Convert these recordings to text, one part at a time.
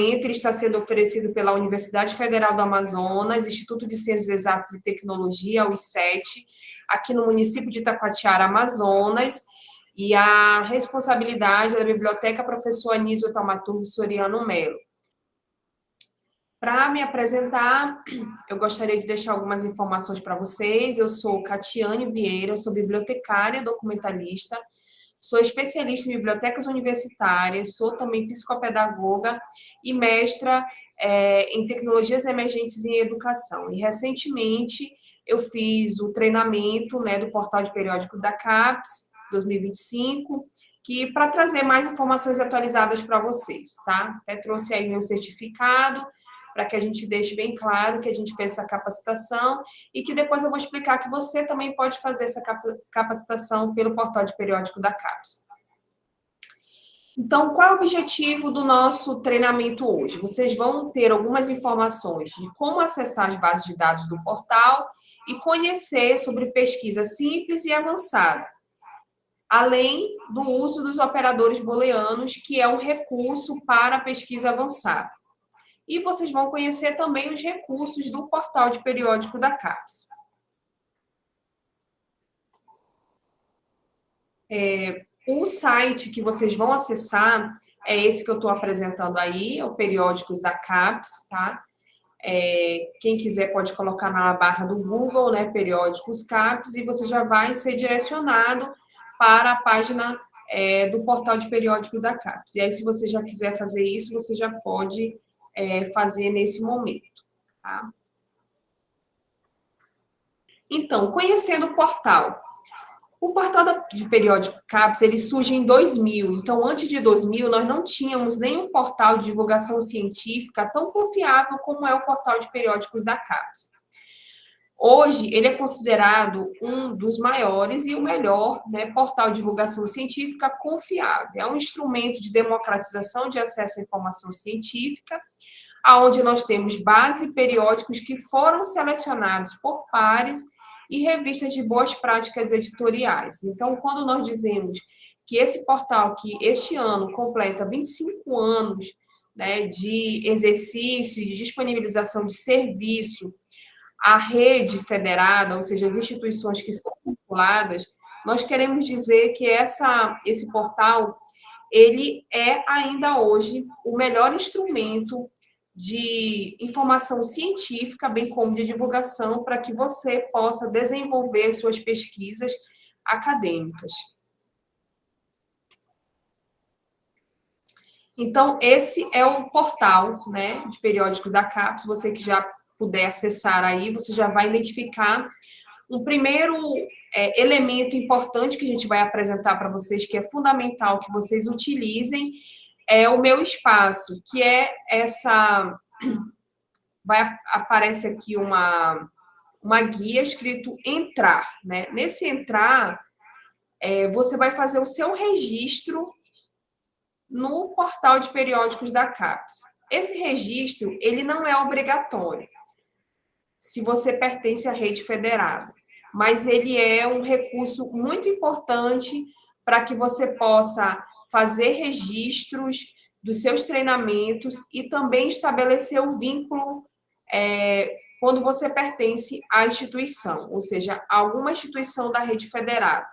Ele está sendo oferecido pela Universidade Federal do Amazonas, Instituto de Ciências Exatas e Tecnologia, o ICET, aqui no município de Taquatiara, Amazonas, e a responsabilidade da Biblioteca Professor Anísio Taumaturgo Soriano Melo. Para me apresentar, eu gostaria de deixar algumas informações para vocês. Eu sou Catiane Vieira, eu sou bibliotecária e documentalista, sou especialista em bibliotecas universitárias, sou também psicopedagoga e mestra em tecnologias emergentes em educação. E, recentemente, eu fiz o treinamento, né, do portal de periódico da CAPES 2025, que para trazer mais informações atualizadas para vocês, tá? Até trouxe aí meu certificado, para que a gente deixe bem claro que a gente fez essa capacitação e que depois eu vou explicar que você também pode fazer essa capacitação pelo portal de periódico da CAPES. Então, qual é o objetivo do nosso treinamento hoje? Vocês vão ter algumas informações de como acessar as bases de dados do portal e conhecer sobre pesquisa simples e avançada, além do uso dos operadores booleanos, que é um recurso para a pesquisa avançada. E vocês vão conhecer também os recursos do portal de periódico da CAPES. O site que vocês vão acessar é esse que eu estou apresentando aí, é o Periódicos da CAPES, tá? Quem quiser pode colocar na barra do Google, né, Periódicos CAPES, e você já vai ser direcionado para a página do portal de periódicos da CAPES. E aí, se você já quiser fazer isso, você já pode fazer nesse momento, tá? Então, conhecendo o portal. O portal de periódico CAPES, ele surge em 2000. Então, antes de 2000, nós não tínhamos nenhum portal de divulgação científica tão confiável como é o portal de periódicos da CAPES. Hoje, ele é considerado um dos maiores e o melhor, né, portal de divulgação científica confiável. É um instrumento de democratização de acesso à informação científica, onde nós temos base e periódicos que foram selecionados por pares e revistas de boas práticas editoriais. Então, quando nós dizemos que esse portal, que este ano completa 25 anos, né, de exercício e de disponibilização de serviço à rede federada, ou seja, as instituições que são vinculadas, nós queremos dizer que esse portal, ele é ainda hoje o melhor instrumento de informação científica, bem como de divulgação, para que você possa desenvolver suas pesquisas acadêmicas. Então, esse é o portal, né, de periódico da CAPES. Você que já puder acessar aí, você já vai identificar um primeiro elemento importante que a gente vai apresentar para vocês, que é fundamental que vocês utilizem, é o meu espaço, que é essa... aparece aqui uma guia escrito entrar, né? Nesse entrar, você vai fazer o seu registro no portal de periódicos da CAPES. Esse registro, ele não é obrigatório, se você pertence à rede federada, mas ele é um recurso muito importante para que você possa fazer registros dos seus treinamentos e também estabelecer o vínculo quando você pertence à instituição, ou seja, a alguma instituição da rede federada.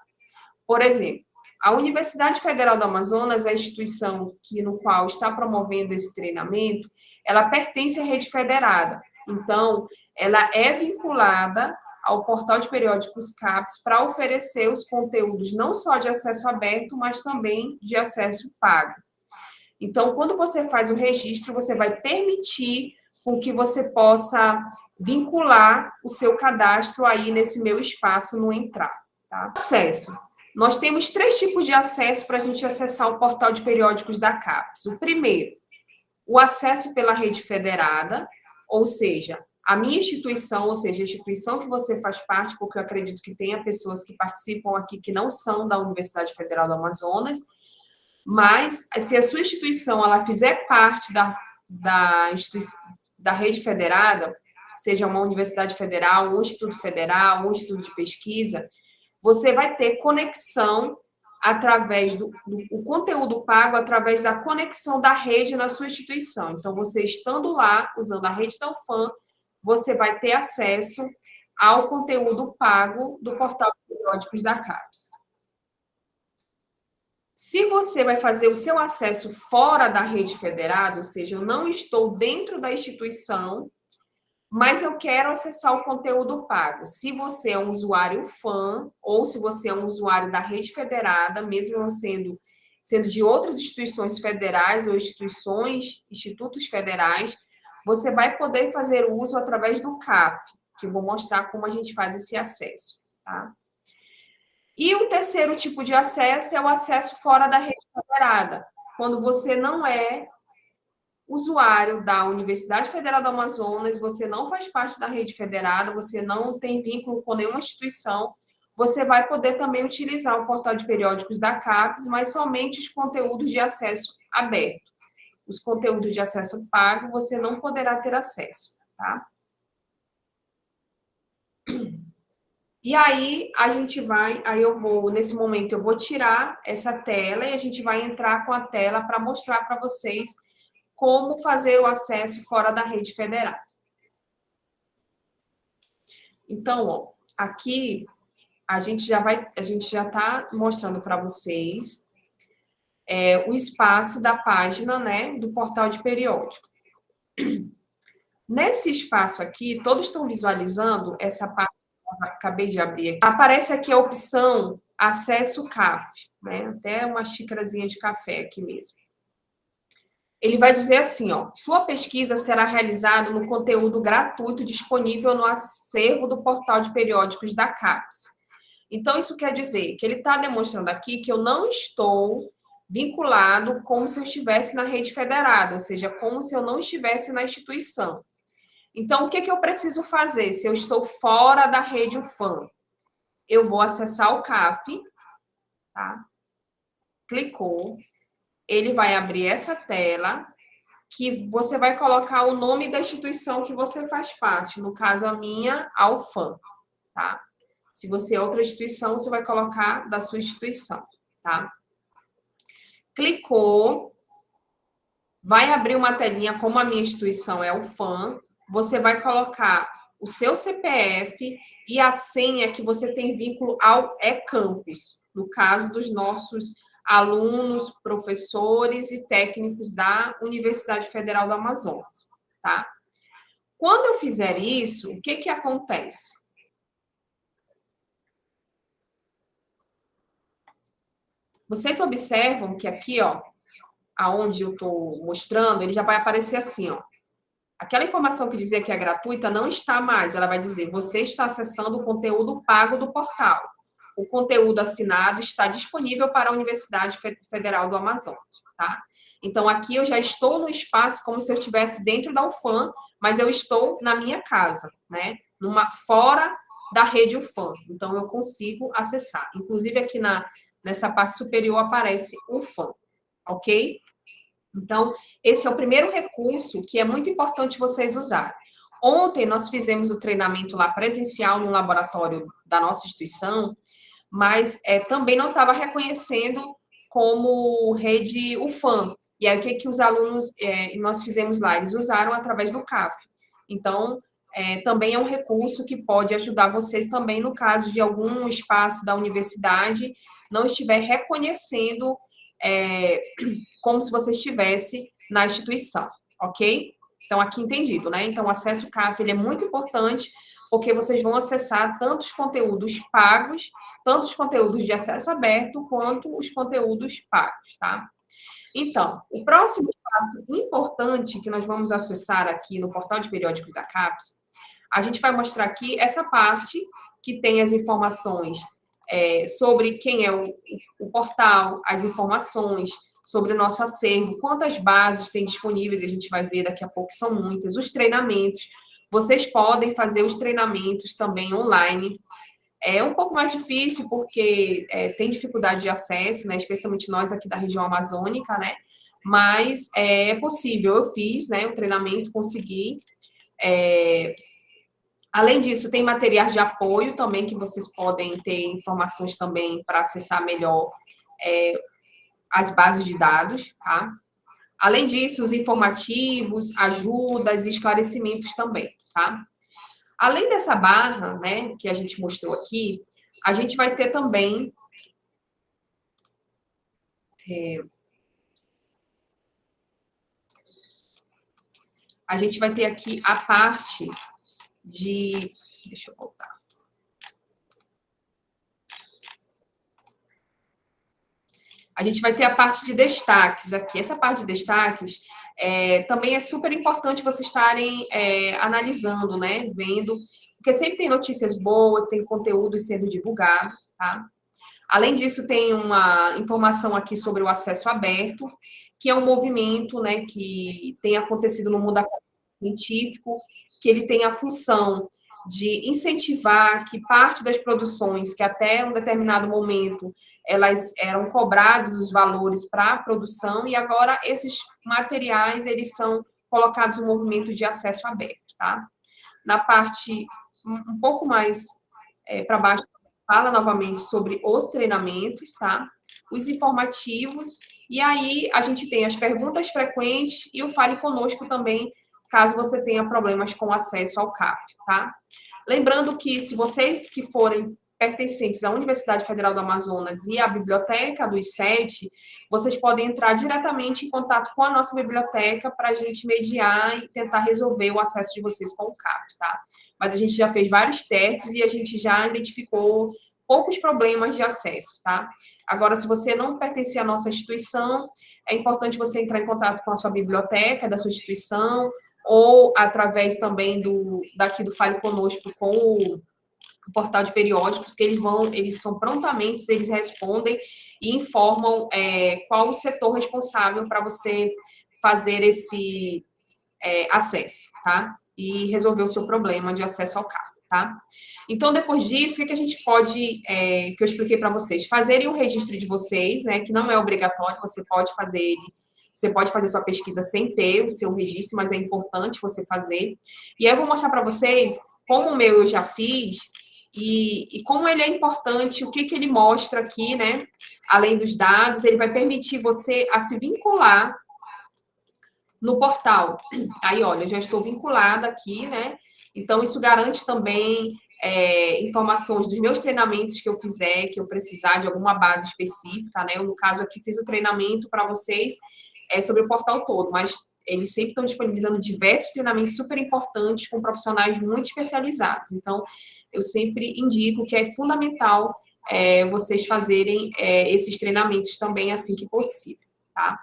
Por exemplo, a Universidade Federal do Amazonas, a instituição no qual está promovendo esse treinamento, ela pertence à rede federada. Então, ela é vinculada ao portal de periódicos CAPES para oferecer os conteúdos não só de acesso aberto, mas também de acesso pago. Então, quando você faz o registro, você vai permitir com que você possa vincular o seu cadastro aí nesse meu espaço no entrar, tá? Acesso. Nós temos 3 tipos de acesso para a gente acessar o portal de periódicos da CAPES. O primeiro, o acesso pela rede federada, ou seja, a minha instituição, ou seja, a instituição que você faz parte, porque eu acredito que tenha pessoas que participam aqui que não são da Universidade Federal do Amazonas, mas se a sua instituição ela fizer parte da rede federada, seja uma universidade federal, um instituto federal, um instituto de pesquisa, você vai ter conexão através o conteúdo pago através da conexão da rede na sua instituição. Então, você estando lá, usando a rede da UFAM, você vai ter acesso ao conteúdo pago do portal de periódicos da CAPES. Se você vai fazer o seu acesso fora da rede federada, ou seja, eu não estou dentro da instituição, mas eu quero acessar o conteúdo pago. Se você é um usuário FAM, ou se você é um usuário da rede federada, mesmo eu sendo de outras instituições federais ou institutos federais, você vai poder fazer o uso através do CAF, que eu vou mostrar como a gente faz esse acesso, tá? E o terceiro tipo de acesso é o acesso fora da rede federada, quando você não é usuário da Universidade Federal do Amazonas, você não faz parte da rede federada, você não tem vínculo com nenhuma instituição, você vai poder também utilizar o portal de periódicos da CAPES, mas somente os conteúdos de acesso aberto. Os conteúdos de acesso pago, você não poderá ter acesso, tá? E aí, nesse momento, eu vou tirar essa tela e a gente vai entrar com a tela para mostrar para vocês como fazer o acesso fora da rede federal. Então, ó, aqui a gente já está mostrando para vocês o espaço da página, né, do portal de periódico. Nesse espaço aqui, todos estão visualizando essa parte que eu acabei de abrir aqui. Aparece aqui a opção acesso CAF, né? Até uma xícarazinha de café aqui mesmo. Ele vai dizer assim, ó, sua pesquisa será realizada no conteúdo gratuito disponível no acervo do portal de periódicos da CAPES. Então, isso quer dizer que ele está demonstrando aqui que eu não estou vinculado como se eu estivesse na rede federada, ou seja, como se eu não estivesse na instituição. Então, o que eu preciso fazer? Se eu estou fora da rede UFAM, eu vou acessar o CAF, tá? Clicou, ele vai abrir essa tela, que você vai colocar o nome da instituição que você faz parte. No caso, a minha, a UFAM, tá? Se você é outra instituição, você vai colocar da sua instituição, tá? Clicou, vai abrir uma telinha, como a minha instituição é a UFAM, você vai colocar o seu CPF e a senha que você tem vínculo ao e-campus, no caso dos nossos alunos, professores e técnicos da Universidade Federal do Amazonas, tá? Quando eu fizer isso, o que acontece? Vocês observam que aqui, ó, aonde eu estou mostrando, ele já vai aparecer assim, ó. Aquela informação que dizia que é gratuita não está mais. Ela vai dizer, você está acessando o conteúdo pago do portal. O conteúdo assinado está disponível para a Universidade Federal do Amazonas, tá? Então, aqui eu já estou no espaço como se eu estivesse dentro da UFAM, mas eu estou na minha casa, né? Fora da rede UFAM. Então, eu consigo acessar. Inclusive, aqui nessa parte superior aparece UFAM, ok? Então, esse é o primeiro recurso que é muito importante vocês usarem. Ontem nós fizemos o treinamento lá presencial no laboratório da nossa instituição, mas também não estava reconhecendo como rede UFAM. E aí, o que os alunos, nós fizemos lá? Eles usaram através do CAF. Então, também é um recurso que pode ajudar vocês também no caso de algum espaço da universidade não estiver reconhecendo como se você estivesse na instituição, ok? Então, aqui entendido, né? Então, o acesso CAF ele é muito importante, porque vocês vão acessar tanto os conteúdos pagos, tanto os conteúdos de acesso aberto, quanto os conteúdos pagos, tá? Então, o próximo passo importante que nós vamos acessar aqui no portal de periódicos da CAPES, a gente vai mostrar aqui essa parte que tem as informações sobre quem é o portal, as informações sobre o nosso acervo, quantas bases tem disponíveis, a gente vai ver daqui a pouco, são muitas, os treinamentos, vocês podem fazer os treinamentos também online, é um pouco mais difícil porque tem dificuldade de acesso, né, especialmente nós aqui da região amazônica, né, mas é possível, eu fiz, né, o treinamento, consegui. Além disso, tem materiais de apoio também, que vocês podem ter informações também para acessar melhor as bases de dados, tá? Além disso, os informativos, ajudas e esclarecimentos também, tá? Além dessa barra, né, que a gente mostrou aqui, a gente vai ter também a gente vai ter aqui a parte de... Deixa eu voltar. A gente vai ter a parte de destaques aqui. Essa parte de destaques também é super importante vocês estarem analisando, né? Vendo, porque sempre tem notícias boas, tem conteúdo sendo divulgado, tá? Além disso, tem uma informação aqui sobre o acesso aberto, que é um movimento, né, que tem acontecido no mundo científico, que ele tem a função de incentivar que parte das produções, que até um determinado momento elas eram cobrados os valores para a produção, e agora esses materiais, eles são colocados no movimento de acesso aberto, tá? Na parte um pouco mais para baixo, fala novamente sobre os treinamentos, tá? Os informativos, e aí a gente tem as perguntas frequentes e o Fale Conosco também, caso você tenha problemas com acesso ao CAF, tá? Lembrando que se vocês que forem pertencentes à Universidade Federal do Amazonas e à biblioteca do I7, vocês podem entrar diretamente em contato com a nossa biblioteca para a gente mediar e tentar resolver o acesso de vocês com o CAF, tá? Mas a gente já fez vários testes e a gente já identificou poucos problemas de acesso, tá? Agora, se você não pertence à nossa instituição, é importante você entrar em contato com a sua biblioteca da sua instituição ou através também daqui do Fale Conosco com o portal de periódicos, que eles são prontamente, eles respondem e informam qual o setor responsável para você fazer esse acesso, tá? E resolver o seu problema de acesso ao CAF, tá? Então, depois disso, o que a gente pode, que eu expliquei para vocês? Fazerem o registro de vocês, né? Que não é obrigatório, você pode fazer sua pesquisa sem ter o seu registro, mas é importante você fazer. E aí eu vou mostrar para vocês como o meu eu já fiz e como ele é importante, o que ele mostra aqui, né? Além dos dados, ele vai permitir você a se vincular no portal. Aí, olha, eu já estou vinculada aqui, né? Então, isso garante também informações dos meus treinamentos que eu fizer, que eu precisar de alguma base específica, né? Eu, no caso aqui, fiz o treinamento para vocês sobre o portal todo, mas eles sempre estão disponibilizando diversos treinamentos super importantes com profissionais muito especializados. Então, eu sempre indico que é fundamental vocês fazerem esses treinamentos também assim que possível, tá?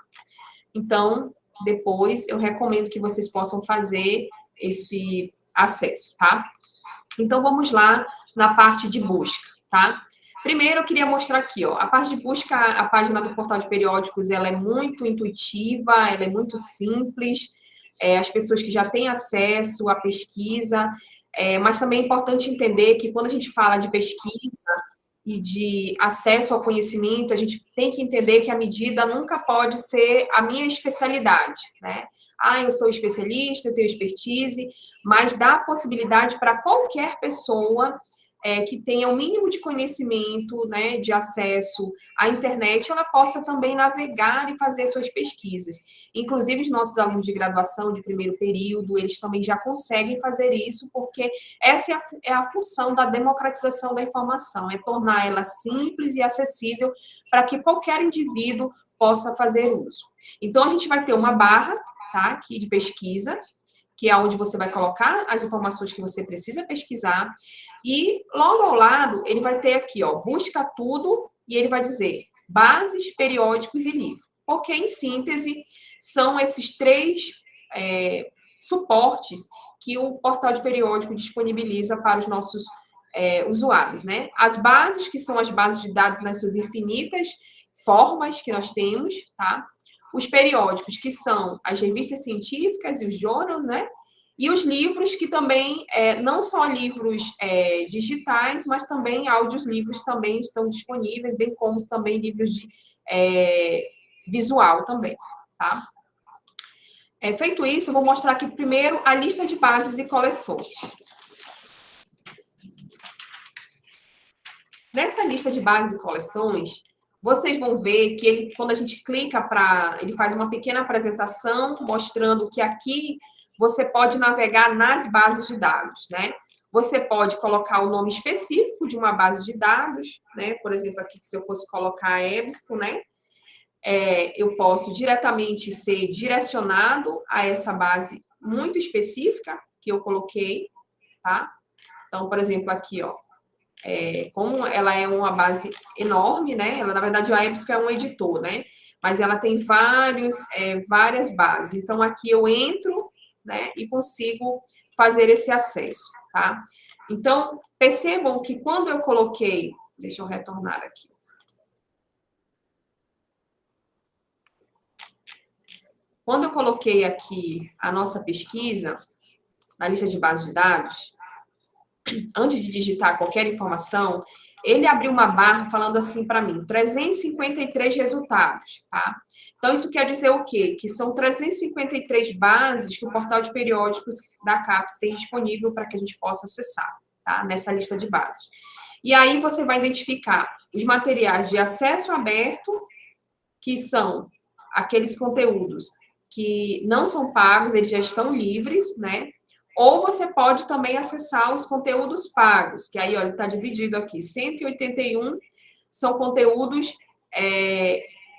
Então, depois eu recomendo que vocês possam fazer esse acesso, tá? Então, vamos lá na parte de busca, tá? Primeiro, eu queria mostrar aqui, ó, a parte de busca, a página do portal de periódicos, ela é muito intuitiva, ela é muito simples, as pessoas que já têm acesso à pesquisa, mas também é importante entender que quando a gente fala de pesquisa e de acesso ao conhecimento, a gente tem que entender que a medida nunca pode ser a minha especialidade, né? Ah, eu sou especialista, eu tenho expertise, mas dá a possibilidade para qualquer pessoa que tenha o mínimo de conhecimento, né, de acesso à internet, ela possa também navegar e fazer suas pesquisas. Inclusive, os nossos alunos de graduação, de primeiro período, eles também já conseguem fazer isso, porque essa é a função da democratização da informação, é tornar ela simples e acessível para que qualquer indivíduo possa fazer uso. Então, a gente vai ter uma barra, tá, aqui de pesquisa, que é onde você vai colocar as informações que você precisa pesquisar, e logo ao lado, ele vai ter aqui, ó, busca tudo, e ele vai dizer bases, periódicos e livro. Porque, em síntese, são esses três suportes que o portal de periódico disponibiliza para os nossos usuários, né? As bases, que são as bases de dados nas suas infinitas formas que nós temos, tá? Os periódicos, que são as revistas científicas e os journals, né? E os livros, que também, não só livros digitais, mas também audiolivros também estão disponíveis, bem como também livros de visual também, tá? Feito isso, eu vou mostrar aqui primeiro a lista de bases e coleções. Nessa lista de bases e coleções, vocês vão ver que ele, quando a gente clica ele faz uma pequena apresentação mostrando que aqui você pode navegar nas bases de dados, né? Você pode colocar o nome específico de uma base de dados, né? Por exemplo, aqui, se eu fosse colocar a EBSCO, né? Eu posso diretamente ser direcionado a essa base muito específica que eu coloquei, tá? Então, por exemplo, aqui, ó, como ela é uma base enorme, né? Ela, na verdade, a EBSCO é um editor, né? Mas ela tem várias bases. Então, aqui eu entro, né? E consigo fazer esse acesso, tá? Então, percebam que quando eu coloquei... Deixa eu retornar aqui. Quando eu coloquei aqui a nossa pesquisa na lista de bases de dados, antes de digitar qualquer informação, ele abriu uma barra falando assim para mim, 353 resultados, tá? Então, isso quer dizer o quê? Que são 353 bases que o portal de periódicos da CAPES tem disponível para que a gente possa acessar, tá? Nessa lista de bases. E aí você vai identificar os materiais de acesso aberto, que são aqueles conteúdos que não são pagos, eles já estão livres, né? Ou você pode também acessar os conteúdos pagos, que aí, olha, está dividido aqui. 181 são conteúdos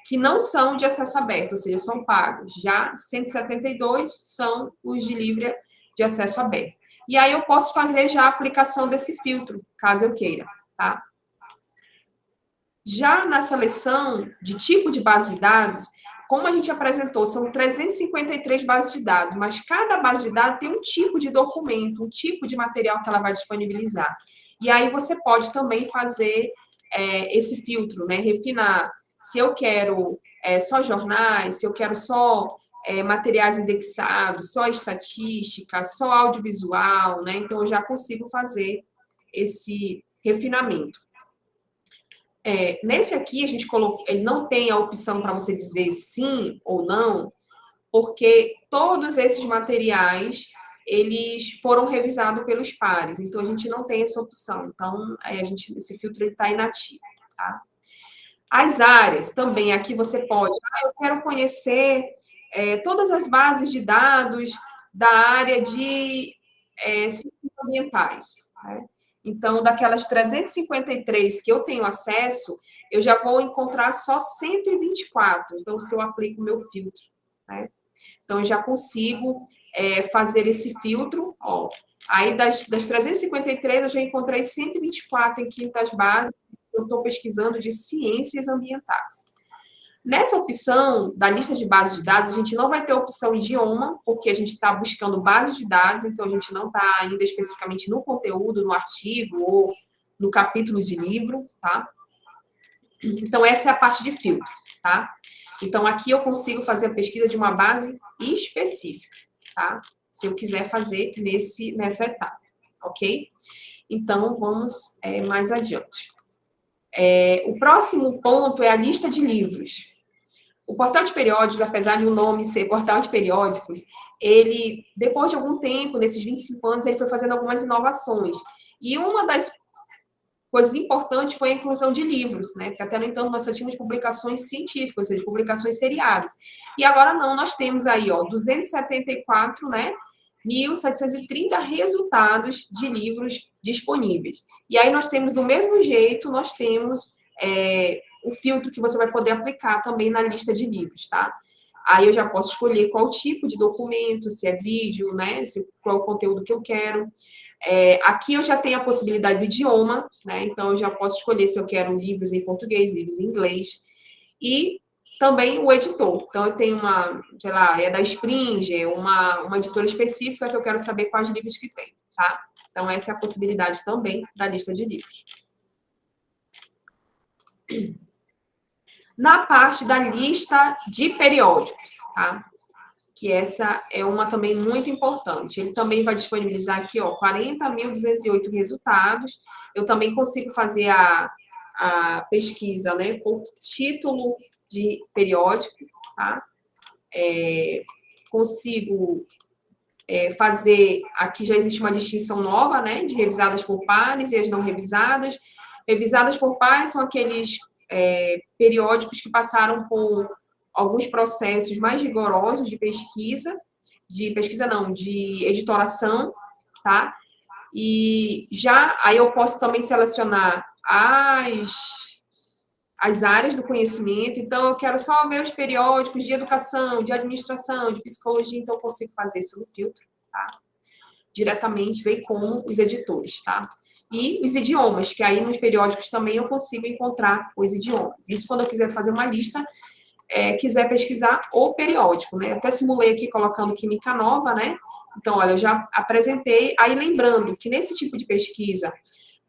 que não são de acesso aberto, ou seja, são pagos. Já 172 são os de livre de acesso aberto. E aí eu posso fazer já a aplicação desse filtro, caso eu queira, tá? Já na seleção de tipo de base de dados, como a gente apresentou, são 353 bases de dados, mas cada base de dados tem um tipo de documento, um tipo de material que ela vai disponibilizar. E aí você pode também fazer esse filtro, né? Refinar. Se eu quero só jornais, se eu quero só materiais indexados, só estatística, só audiovisual, né? Então, eu já consigo fazer esse refinamento. Nesse aqui, a gente colocou, ele não tem a opção para você dizer sim ou não, porque todos esses materiais, eles foram revisados pelos pares, então a gente não tem essa opção. Então, esse filtro está inativo, tá? As áreas, também, aqui você pode, eu quero conhecer todas as bases de dados da área de ciências ambientais, né? Então, daquelas 353 que eu tenho acesso, eu já vou encontrar só 124. Então, se eu aplico o meu filtro, né? Então, eu já consigo fazer esse filtro, ó. Aí, das 353, eu já encontrei 124 em quintas bases. Eu estou pesquisando de ciências ambientais. Nessa opção da lista de bases de dados, a gente não vai ter opção idioma, porque a gente está buscando bases de dados, então a gente não está ainda especificamente no conteúdo, no artigo ou no capítulo de livro, tá? Então, essa é a parte de filtro, tá? Então, aqui eu consigo fazer a pesquisa de uma base específica, tá? Se eu quiser fazer nessa etapa, ok? Então, vamos mais adiante. O próximo ponto é a lista de livros. O portal de periódicos, apesar de o nome ser portal de periódicos, ele, depois de algum tempo, nesses 25 anos, ele foi fazendo algumas inovações. E uma das coisas importantes foi a inclusão de livros, né? Porque até no entanto nós só tínhamos publicações científicas, ou seja, publicações seriadas. E agora não, nós temos aí, ó, 274, né? 1.730 resultados de livros disponíveis. E aí nós temos, do mesmo jeito, nós temos o filtro que você vai poder aplicar também na lista de livros, tá? Aí eu já posso escolher qual tipo de documento, se é vídeo, né? Qual é o conteúdo que eu quero. Aqui eu já tenho a possibilidade do idioma, né? Então eu já posso escolher se eu quero livros em português, livros em inglês. E também o editor. Então, eu tenho sei lá, da Springer, uma editora específica que eu quero saber quais livros que tem, tá? Então, essa é a possibilidade também da lista de livros. Na parte da lista de periódicos, tá? Que essa é uma também muito importante. Ele também vai disponibilizar aqui, ó, 40.208 resultados. Eu também consigo fazer a pesquisa, né, por título de periódico, tá? Consigo fazer, aqui já existe uma distinção nova, né, de revisadas por pares e as não revisadas. Revisadas por pares são aqueles periódicos que passaram por alguns processos mais rigorosos de pesquisa não, de editoração, tá? E aí eu posso também selecionar as áreas do conhecimento. Então, eu quero só meus periódicos de educação, de administração, de psicologia, então eu consigo fazer isso no filtro, tá? Diretamente, bem como os editores, tá? E os idiomas, que aí nos periódicos também eu consigo encontrar os idiomas. Isso quando eu quiser fazer uma lista, quiser pesquisar o periódico, né? Até simulei aqui colocando Química Nova, né? Então, olha, eu já apresentei. Aí, lembrando que nesse tipo de pesquisa,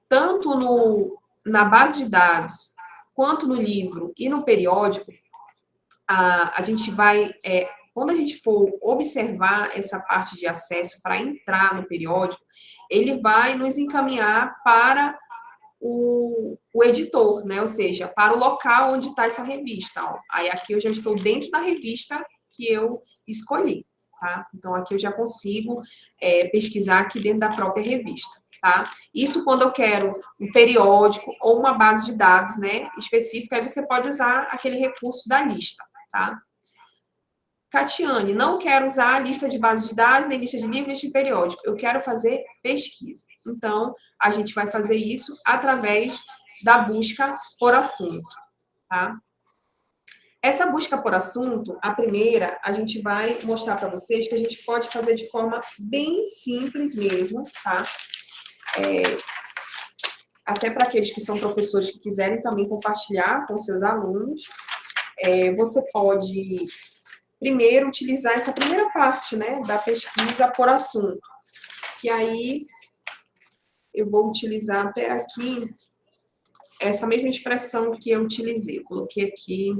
tanto na base de dados, quanto no livro e no periódico, a gente vai, quando a gente for observar essa parte de acesso para entrar no periódico, ele vai nos encaminhar para o editor, né? Ou seja, para o local onde está essa revista. Ó. Aí aqui eu já estou dentro da revista que eu escolhi, tá? Então aqui eu já consigo pesquisar aqui dentro da própria revista, tá? Isso quando eu quero um periódico ou uma base de dados, né, específica, aí você pode usar aquele recurso da lista, tá? Catiane, não quero usar a lista de base de dados, nem lista de livros, lista de periódico. Eu quero fazer pesquisa. Então, a gente vai fazer isso através da busca por assunto, tá? Essa busca por assunto, a primeira, a gente vai mostrar para vocês que a gente pode fazer de forma bem simples mesmo, tá? Até para aqueles que são professores que quiserem também compartilhar com seus alunos, você pode primeiro utilizar essa primeira parte, né, da pesquisa por assunto. E aí, eu vou utilizar até aqui essa mesma expressão que eu utilizei. Eu coloquei aqui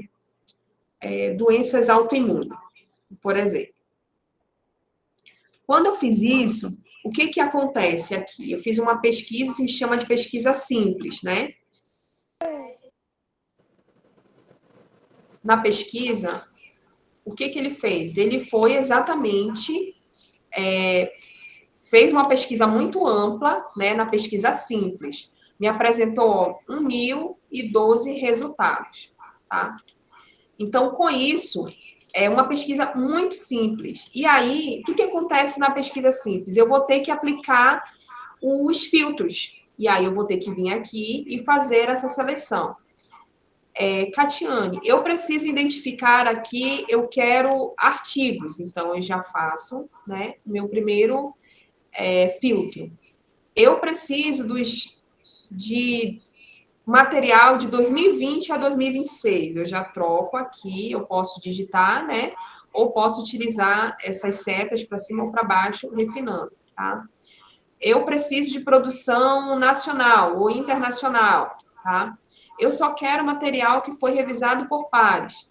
doenças autoimunes, por exemplo. Quando eu fiz isso, o que acontece aqui? Eu fiz uma pesquisa, se chama de pesquisa simples, né? Na pesquisa, o que ele fez? Ele foi exatamente... fez uma pesquisa muito ampla, né, na pesquisa simples. Me apresentou 1.012 resultados, tá? Então, com isso, é uma pesquisa muito simples. E aí, o que acontece na pesquisa simples? Eu vou ter que aplicar os filtros. E aí, eu vou ter que vir aqui e fazer essa seleção. Catiane, eu preciso identificar aqui, eu quero artigos. Então, eu já faço, né, meu primeiro filtro. Eu preciso de material de 2020 a 2026. Eu já troco aqui, eu posso digitar, né? Ou posso utilizar essas setas para cima ou para baixo, refinando, tá? Eu preciso de produção nacional ou internacional, tá? Eu só quero material que foi revisado por pares.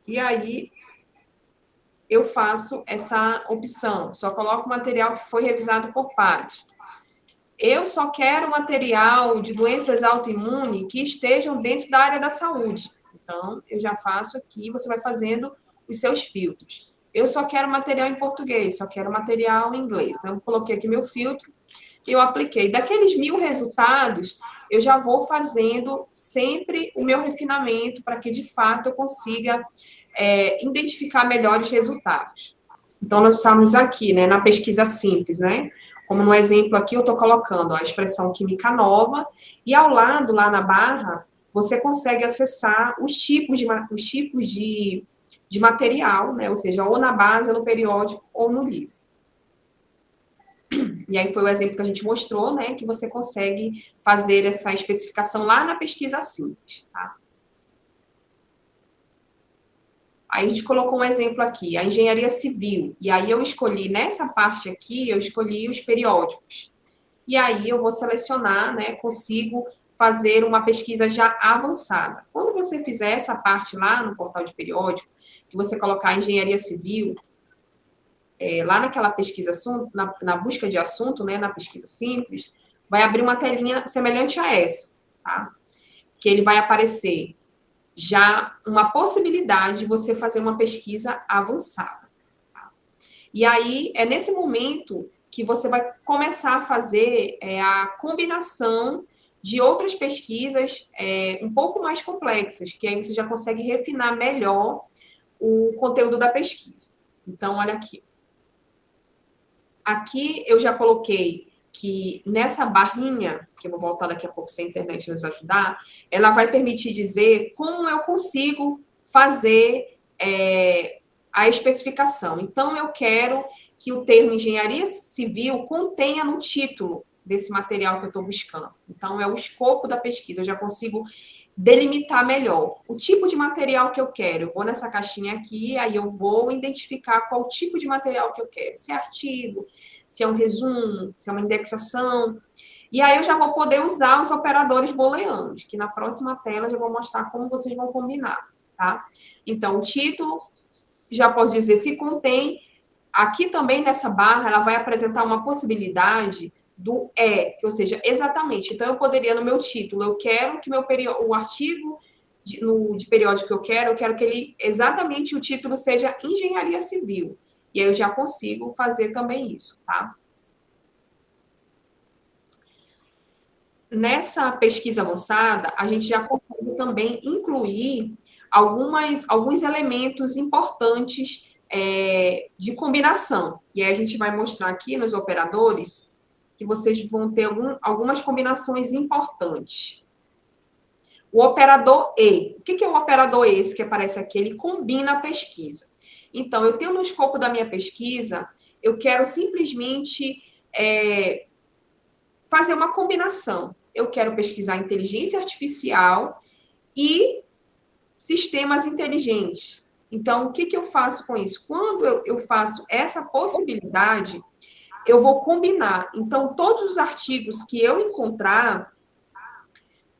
E aí, eu faço essa opção. Só coloco material que foi revisado por pares. Eu só quero material de doenças autoimunes que estejam dentro da área da saúde. Então, eu já faço aqui, você vai fazendo os seus filtros. Eu só quero material em português, só quero material em inglês. Então, eu coloquei aqui meu filtro e eu apliquei. Daqueles 1.000 resultados, eu já vou fazendo sempre o meu refinamento para que, de fato, eu consiga identificar melhores resultados. Então, nós estamos aqui, né, na pesquisa simples, né? Como no exemplo aqui, eu estou colocando a expressão química nova, e ao lado, lá na barra, você consegue acessar os tipos de material, né? Ou seja, ou na base, ou no periódico, ou no livro. E aí foi o exemplo que a gente mostrou, né? Que você consegue fazer essa especificação lá na pesquisa simples, tá? Aí a gente colocou um exemplo aqui, a engenharia civil. E aí eu escolhi, nessa parte aqui, eu escolhi os periódicos. E aí eu vou selecionar, né, consigo fazer uma pesquisa já avançada. Quando você fizer essa parte lá no portal de periódico, que você colocar engenharia civil, lá naquela pesquisa, na busca de assunto, né, na pesquisa simples, vai abrir uma telinha semelhante a essa, tá? Que ele vai aparecer já uma possibilidade de você fazer uma pesquisa avançada. Tá? E aí, é nesse momento que você vai começar a fazer a combinação de outras pesquisas um pouco mais complexas, que aí você já consegue refinar melhor o conteúdo da pesquisa. Então, olha aqui. Aqui eu já coloquei que nessa barrinha, que eu vou voltar daqui a pouco se a internet nos ajudar, ela vai permitir dizer como eu consigo fazer a especificação. Então, eu quero que o termo engenharia civil contenha no título desse material que eu estou buscando. Então, é o escopo da pesquisa. Eu já consigo delimitar melhor o tipo de material que eu quero. Eu vou nessa caixinha aqui, aí eu vou identificar qual tipo de material que eu quero. Se é artigo, se é um resumo, se é uma indexação. E aí eu já vou poder usar os operadores booleanos, que na próxima tela eu já vou mostrar como vocês vão combinar, tá? Então, o título, já posso dizer se contém. Aqui também nessa barra, ela vai apresentar uma possibilidade do ou seja, exatamente. Então, eu poderia, no meu título, eu quero que o artigo de periódico que eu quero que ele, exatamente o título seja Engenharia Civil. E aí eu já consigo fazer também isso, tá? Nessa pesquisa avançada, a gente já consegue também incluir alguns elementos importantes de combinação. E aí a gente vai mostrar aqui nos operadores que vocês vão ter algumas combinações importantes. O operador E. O que é o operador E? Esse que aparece aqui, ele combina a pesquisa. Então, eu tenho no escopo da minha pesquisa, eu quero simplesmente fazer uma combinação. Eu quero pesquisar inteligência artificial e sistemas inteligentes. Então, o que eu faço com isso? Quando eu faço essa possibilidade, eu vou combinar. Então, todos os artigos que eu encontrar,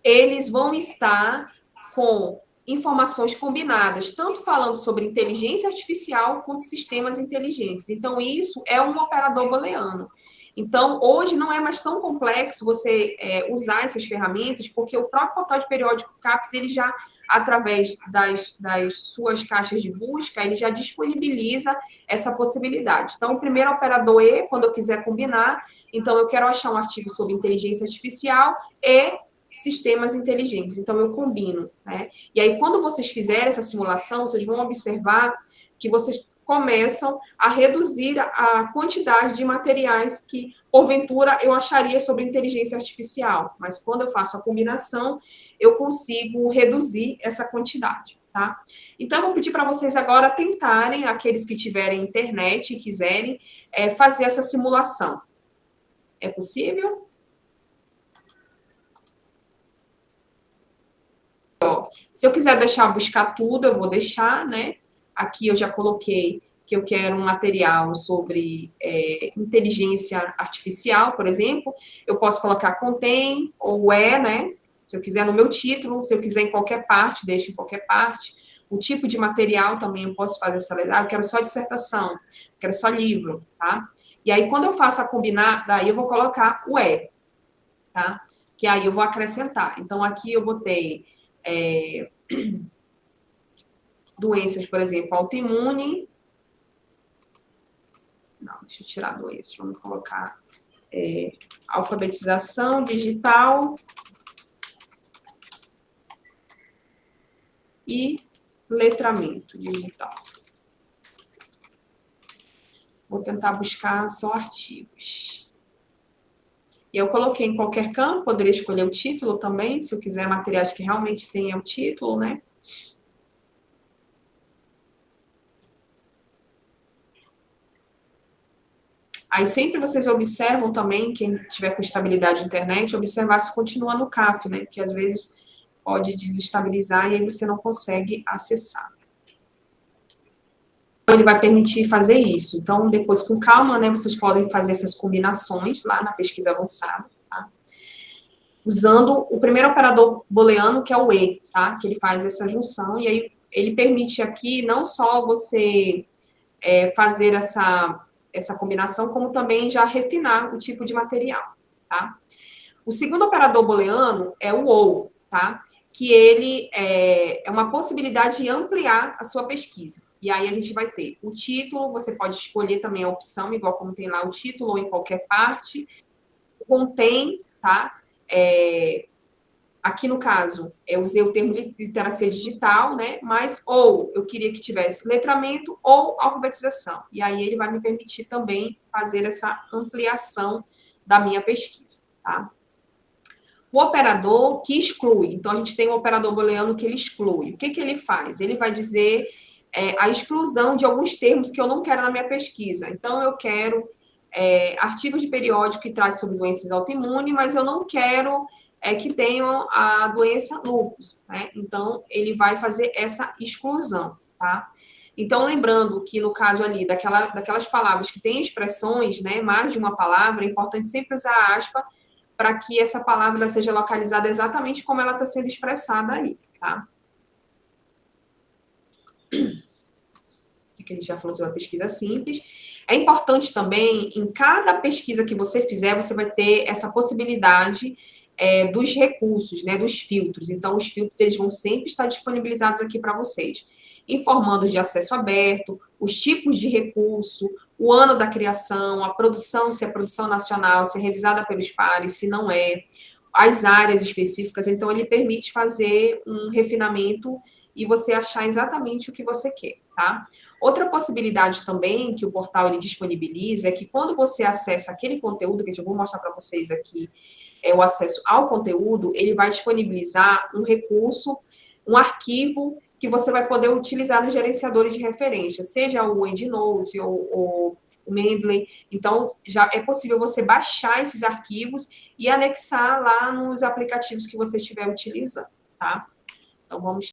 eles vão estar com informações combinadas, tanto falando sobre inteligência artificial quanto sistemas inteligentes. Então, isso é um operador booleano. Então, hoje não é mais tão complexo você usar essas ferramentas, porque o próprio portal de periódico CAPES, ele já, através das suas caixas de busca, ele já disponibiliza essa possibilidade. Então, o primeiro operador E, quando eu quiser combinar, então eu quero achar um artigo sobre inteligência artificial e sistemas inteligentes. Então, eu combino, né? E aí, quando vocês fizerem essa simulação, vocês vão observar que vocês começam a reduzir a quantidade de materiais que, porventura, eu acharia sobre inteligência artificial. Mas, quando eu faço a combinação, eu consigo reduzir essa quantidade, tá? Então, eu vou pedir para vocês agora tentarem, aqueles que tiverem internet e quiserem, fazer essa simulação. É possível? Se eu quiser deixar buscar tudo, eu vou deixar, né? Aqui eu já coloquei que eu quero um material sobre inteligência artificial, por exemplo. Eu posso colocar contém ou né? Se eu quiser no meu título, se eu quiser em qualquer parte, deixo em qualquer parte. O tipo de material também eu posso fazer essa letra. Eu quero só dissertação, eu quero só livro, tá? E aí, quando eu faço a combinar, daí eu vou colocar o tá? Que aí eu vou acrescentar. Então, aqui eu botei doenças, por exemplo, autoimune. Não, deixa eu tirar doenças. Vamos colocar alfabetização digital e letramento digital. Vou tentar buscar só artigos. E eu coloquei em qualquer campo, poderia escolher o título também, se eu quiser materiais que realmente tenham o título, né? Aí sempre vocês observam também, quem tiver com estabilidade de internet, observar se continua no CAF, né? Porque às vezes pode desestabilizar e aí você não consegue acessar. Ele vai permitir fazer isso. Então, depois, com calma, né, vocês podem fazer essas combinações lá na pesquisa avançada, tá? Usando o primeiro operador booleano, que é o E, tá? Que ele faz essa junção, e aí ele permite aqui não só você fazer essa combinação, como também já refinar o tipo de material, tá? O segundo operador booleano é o OU, tá? Que ele é uma possibilidade de ampliar a sua pesquisa. E aí a gente vai ter o título, você pode escolher também a opção, igual como tem lá o título ou em qualquer parte. Contém, tá? Aqui no caso, eu usei o termo literacia digital, né? Mas ou eu queria que tivesse letramento ou alfabetização. E aí ele vai me permitir também fazer essa ampliação da minha pesquisa, tá? O operador que exclui. Então, a gente tem um operador booleano que ele exclui. O que, que ele faz? Ele vai dizer a exclusão de alguns termos que eu não quero na minha pesquisa. Então, eu quero artigos de periódico que tratem sobre doenças autoimunes, mas eu não quero que tenham a doença lúpus, né? Então, ele vai fazer essa exclusão, tá? Então, lembrando que no caso ali daquelas palavras que têm expressões, né, mais de uma palavra, é importante sempre usar aspa para que essa palavra seja localizada exatamente como ela está sendo expressada aí, tá? Que a gente já falou sobre uma pesquisa simples. É importante também, em cada pesquisa que você fizer, você vai ter essa possibilidade dos recursos, né, dos filtros. Então, os filtros eles vão sempre estar disponibilizados aqui para vocês, informando de acesso aberto, os tipos de recurso, o ano da criação, a produção, se é produção nacional, se é revisada pelos pares, se não é, as áreas específicas. Então, ele permite fazer um refinamento e você achar exatamente o que você quer, tá? Outra possibilidade também que o portal ele disponibiliza é que quando você acessa aquele conteúdo, que eu vou mostrar para vocês aqui, o acesso ao conteúdo, ele vai disponibilizar um recurso, um arquivo que você vai poder utilizar nos gerenciadores de referência, seja o EndNote ou o Mendeley. Então, já é possível você baixar esses arquivos e anexar lá nos aplicativos que você estiver utilizando, tá? Então, vamos